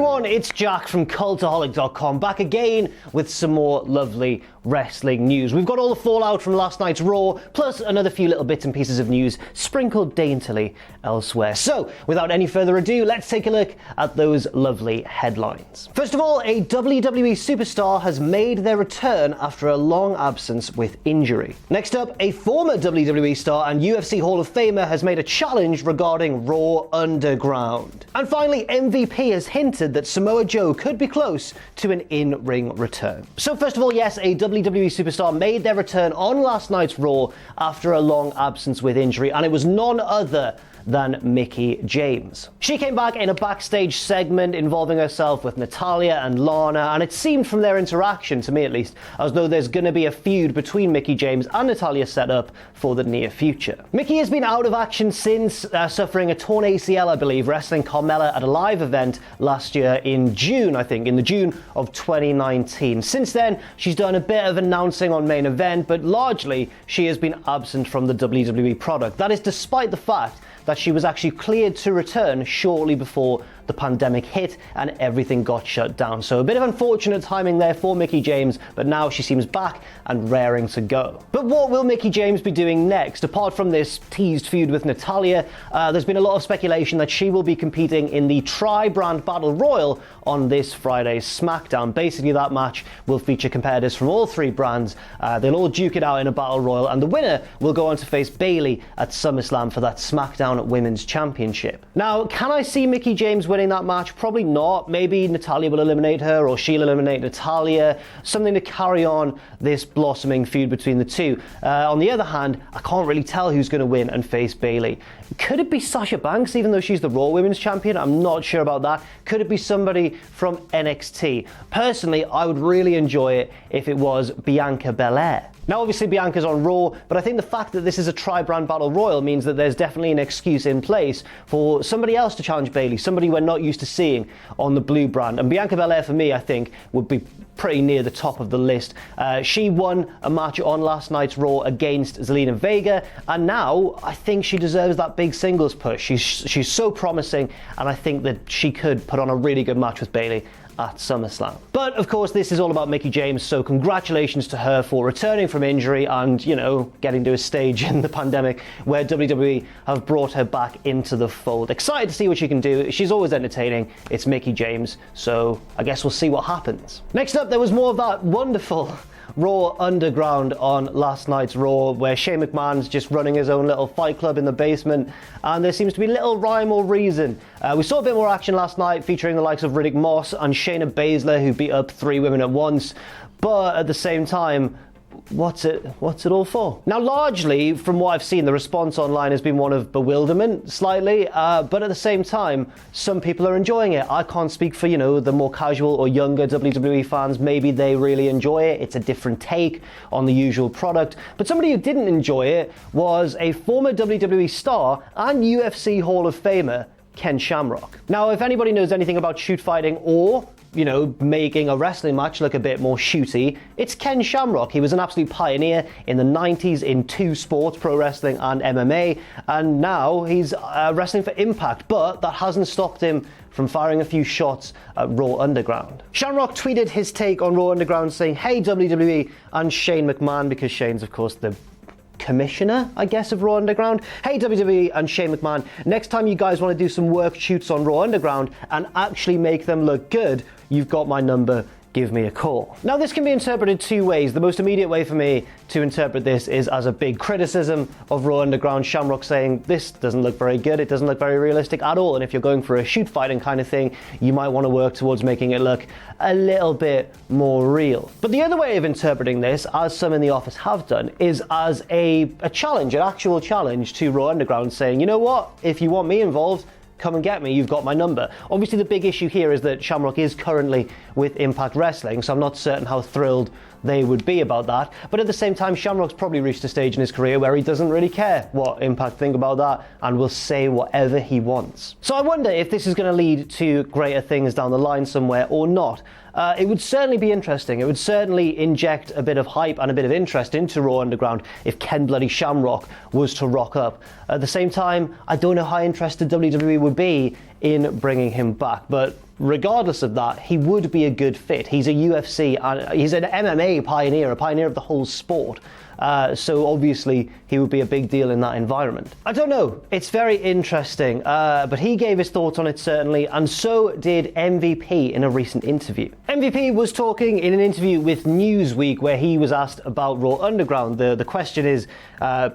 everyone, it's Jack from Cultaholic.com, back again with some more lovely wrestling news. We've got all the fallout from last night's Raw, plus another few little bits and pieces of news sprinkled daintily elsewhere. So, without any further ado, let's take a look at those lovely headlines. First of all, a WWE superstar has made their return after a long absence with injury. Next up, a former WWE star and UFC Hall of Famer has made a challenge regarding Raw Underground. And finally, MVP has hinted that Samoa Joe could be close to an in-ring return. So first of all, yes, a WWE superstar made their return on last night's Raw after a long absence with injury, and it was none other than Mickie James. She came back in a backstage segment involving herself with Natalya and Lana, and it seemed from their interaction, to me at least, as though there's going to be a feud between Mickie James and Natalya set up for the near future. Mickie has been out of action since suffering a torn ACL, I believe, wrestling Carmella at a live event last year in June, I think, in the June of 2019. Since then, she's done a bit of announcing on Main Event, but largely she has been absent from the WWE product. That is despite the fact that she was actually cleared to return shortly before the pandemic hit and everything got shut down. So a bit of unfortunate timing there for Mickie James, but now she seems back and raring to go. But what will Mickie James be doing next? Apart from this teased feud with Natalya, there's been a lot of speculation that she will be competing in the Tri-Brand Battle Royal on this Friday's SmackDown. Basically, that match will feature competitors from all three brands. They'll all duke it out in a Battle Royal, and the winner will go on to face Bayley at SummerSlam for that SmackDown Women's Championship. Now, can I see Mickie James winning that match? Probably not. Maybe Natalya will eliminate her, or she'll eliminate Natalya. Something to carry on this blossoming feud between the two. On the other hand, I can't really tell who's going to win and face Bayley. Could it be Sasha Banks, even though she's the Raw Women's Champion? I'm not sure about that. Could it be somebody from NXT? Personally, I would really enjoy it if it was Bianca Belair. Now, obviously, Bianca's on Raw, but I think the fact that this is a Tri-Brand Battle Royal means that there's definitely an excuse in place for somebody else to challenge Bayley, somebody we're not used to seeing on the blue brand. And Bianca Belair, for me, I think, would be pretty near the top of the list. She won a match on last night's Raw against Zelina Vega, and now I think she deserves that big singles push. She's so promising, and I think that she could put on a really good match with Bayley at SummerSlam. But of course, this is all about Mickie James, so congratulations to her for returning from injury and, you know, getting to a stage in the pandemic where WWE have brought her back into the fold. Excited to see what she can do. She's always entertaining. It's Mickie James, so I guess we'll see what happens. Next up, there was more of that wonderful Raw Underground on last night's Raw, where Shane McMahon's just running his own little fight club in the basement, and there seems to be little rhyme or reason. We saw a bit more action last night featuring the likes of Riddick Moss and Shayna Baszler, who beat up three women at once, but at the same time, what's it all for? Now, largely, from what I've seen, the response online has been one of bewilderment, slightly, but at the same time, some people are enjoying it. I can't speak for, the more casual or younger WWE fans. Maybe they really enjoy it. It's a different take on the usual product. But somebody who didn't enjoy it was a former WWE star and UFC Hall of Famer, Ken Shamrock. Now, if anybody knows anything about shoot fighting or making a wrestling match look a bit more shooty, it's Ken Shamrock. He was an absolute pioneer in the 90s in two sports, pro wrestling and MMA, and now he's wrestling for Impact, but that hasn't stopped him from firing a few shots at Raw Underground. Shamrock tweeted his take on Raw Underground saying, "Hey WWE and Shane McMahon," because Shane's of course the commissioner, I guess, of Raw Underground. "Hey WWE and Shane McMahon, next time you guys want to do some work shoots on Raw Underground and actually make them look good, you've got my number. Give me a call." Now, this can be interpreted two ways. The most immediate way for me to interpret this is as a big criticism of Raw Underground. Shamrock saying, this doesn't look very good, it doesn't look very realistic at all, and if you're going for a shoot fighting kind of thing, you might want to work towards making it look a little bit more real. But the other way of interpreting this, as some in the office have done, is as a challenge, an actual challenge to Raw Underground, saying, you know what, if you want me involved, come and get me, you've got my number. Obviously, the big issue here is that Shamrock is currently with Impact Wrestling, so I'm not certain how thrilled they would be about that. But at the same time, Shamrock's probably reached a stage in his career where he doesn't really care what Impact think about that and will say whatever he wants. So I wonder if this is going to lead to greater things down the line somewhere or not. It would certainly be interesting. It would certainly inject a bit of hype and a bit of interest into Raw Underground if Ken Bloody Shamrock was to rock up. At the same time, I don't know how interested WWE would be in bringing him back, but regardless of that, he would be a good fit. He's a UFC, he's an MMA pioneer, a pioneer of the whole sport. So obviously he would be a big deal in that environment. I don't know, it's very interesting, but he gave his thoughts on it certainly, and so did MVP in a recent interview. MVP was talking in an interview with Newsweek where he was asked about Raw Underground. The question is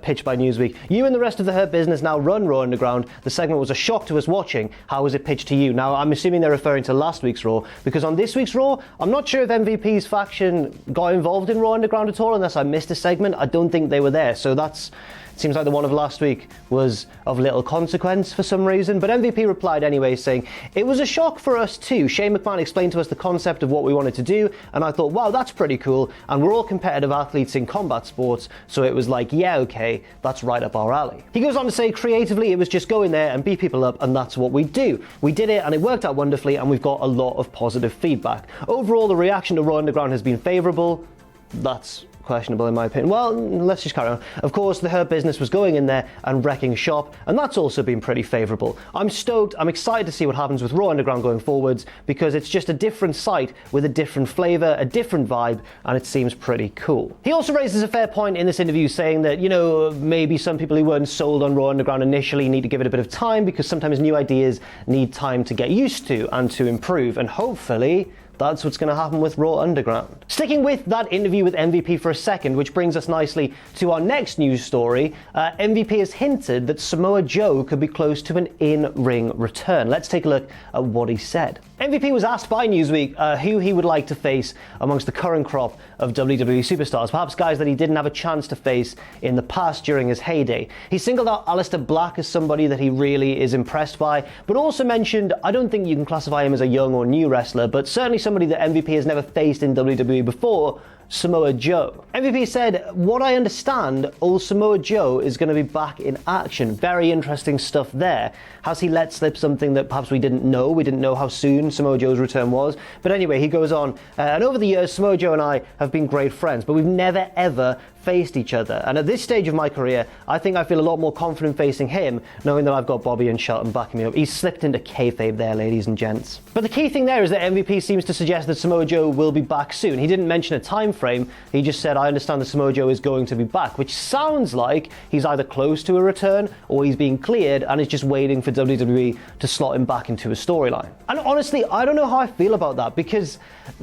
pitched by Newsweek. You and the rest of the Hurt Business now run Raw Underground. The segment was a shock to us watching. How was it pitched to you? Now I'm assuming they're referring to last week's Raw, because on this week's Raw, I'm not sure if MVP's faction got involved in Raw Underground at all, unless I missed a segment. I don't think they were there, so it seems like the one of last week was of little consequence for some reason. But MVP replied anyway, saying, "It was a shock for us too. Shane McMahon explained to us the concept of what we wanted to do, and I thought, wow, that's pretty cool. And we're all competitive athletes in combat sports, so it was like, yeah, okay, that's right up our alley." He goes on to say, creatively, it was just go in there and beat people up, and that's what we do. We did it, and it worked out wonderfully, and we've got a lot of positive feedback. Overall, the reaction to Raw Underground has been favourable. That's questionable in my opinion. Well, let's just carry on. Of course, the Hurt Business was going in there and wrecking shop, and that's also been pretty favourable. I'm stoked, I'm excited to see what happens with Raw Underground going forwards, because it's just a different site with a different flavour, a different vibe, and it seems pretty cool. He also raises a fair point in this interview, saying that, you know, maybe some people who weren't sold on Raw Underground initially need to give it a bit of time, because sometimes new ideas need time to get used to and to improve, and hopefully that's what's going to happen with Raw Underground. Sticking with that interview with MVP for a second, which brings us nicely to our next news story, MVP has hinted that Samoa Joe could be close to an in-ring return. Let's take a look at what he said. MVP was asked by Newsweek who he would like to face amongst the current crop of WWE superstars, perhaps guys that he didn't have a chance to face in the past during his heyday. He singled out Aleister Black as somebody that he really is impressed by, but also mentioned, I don't think you can classify him as a young or new wrestler, but certainly somebody that MVP has never faced in WWE before, Samoa Joe. MVP said, what I understand, old Samoa Joe is going to be back in action. Very interesting stuff there. Has he let slip something that perhaps we didn't know? We didn't know how soon Samoa Joe's return was. But anyway, he goes on, and over the years, Samoa Joe and I have been great friends, but we've never ever faced each other. And at this stage of my career, I think I feel a lot more confident facing him, knowing that I've got Bobby and Shelton backing me up. He's slipped into kayfabe there, ladies and gents. But the key thing there is that MVP seems to suggest that Samoa Joe will be back soon. He didn't mention a time frame. He just said, I understand that Samoa Joe is going to be back, which sounds like he's either close to a return or he's being cleared and is just waiting for WWE to slot him back into a storyline. And honestly, I don't know how I feel about that, because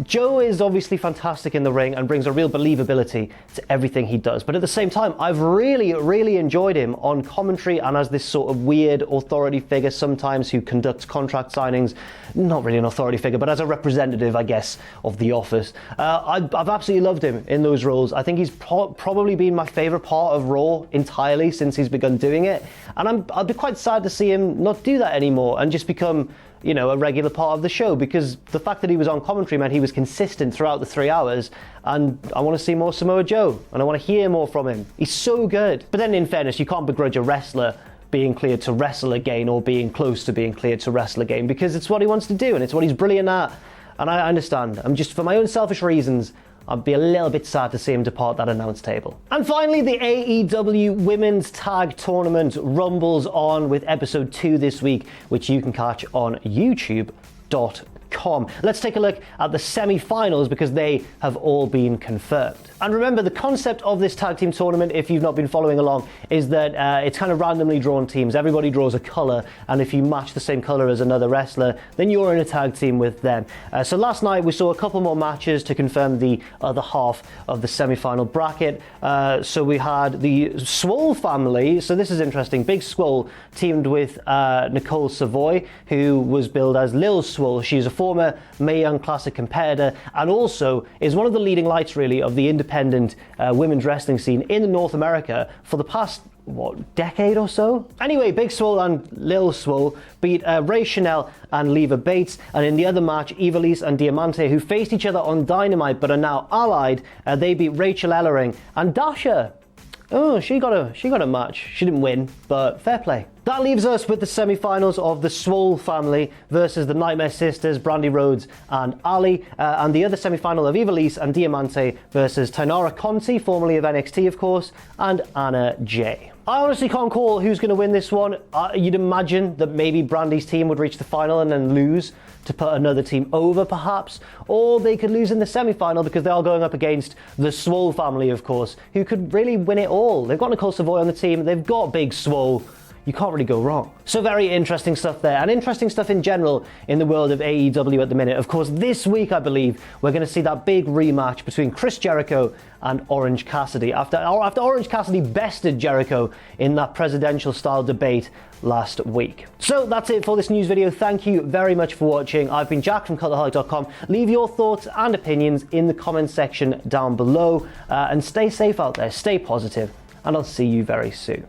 Joe is obviously fantastic in the ring and brings a real believability to everything he does. But at the same time, I've really enjoyed him on commentary and as this sort of weird authority figure sometimes who conducts contract signings. Not really an authority figure, but as a representative, I guess, of the office. I've absolutely loved him in those roles. I think he's probably been my favourite part of Raw entirely since he's begun doing it. And I'd be quite sad to see him not do that anymore and just become, you know, a regular part of the show, because the fact that he was on commentary meant he was consistent throughout the 3 hours, and I want to see more Samoa Joe, and I want to hear more from him. He's so good. But then in fairness, you can't begrudge a wrestler being cleared to wrestle again or being close to being cleared to wrestle again, because it's what he wants to do and it's what he's brilliant at. And I understand. I'm just, for my own selfish reasons, I'd be a little bit sad to see him depart that announce table. And finally, the AEW Women's Tag Tournament rumbles on with episode 2 this week, which you can catch on youtube.com. Let's take a look at the semi-finals, because they have all been confirmed. And remember, the concept of this tag team tournament, if you've not been following along, is that it's kind of randomly drawn teams. Everybody draws a colour, and if you match the same colour as another wrestler, then you're in a tag team with them. So last night we saw a couple more matches to confirm the other half of the semi-final bracket. So we had the Swole family. So this is interesting. Big Swole teamed with Nicole Savoy, who was billed as Lil Swole. She's a former Mae Young Classic competitor and also is one of the leading lights, really, of the independent women's wrestling scene in North America for the past, decade or so? Anyway, Big Swole and Lil Swole beat Ray Chanel and Leva Bates, and in the other match, Ivelisse and Diamante, who faced each other on Dynamite but are now allied, they beat Rachel Ellering and Dasha. Oh, she got a match. She didn't win, but fair play. That leaves us with the semi-finals of the Swole family versus the Nightmare Sisters, Brandy Rhodes and Ali, and the other semi-final of Ivelisse and Diamante versus Tainara Conti, formerly of NXT of course, and Anna Jay. I honestly can't call who's going to win this one. You'd imagine that maybe Brandy's team would reach the final and then lose to put another team over, perhaps. Or they could lose in the semi-final because they are going up against the Swole family, of course, who could really win it all. They've got Nicole Savoy on the team. They've got Big Swole. You can't really go wrong. So very interesting stuff there, and interesting stuff in general in the world of AEW at the minute. Of course, this week, I believe, we're going to see that big rematch between Chris Jericho and Orange Cassidy after Orange Cassidy bested Jericho in that presidential-style debate last week. So that's it for this news video. Thank you very much for watching. I've been Jack from Cultaholic.com. Leave your thoughts and opinions in the comments section down below, and stay safe out there, stay positive, and I'll see you very soon.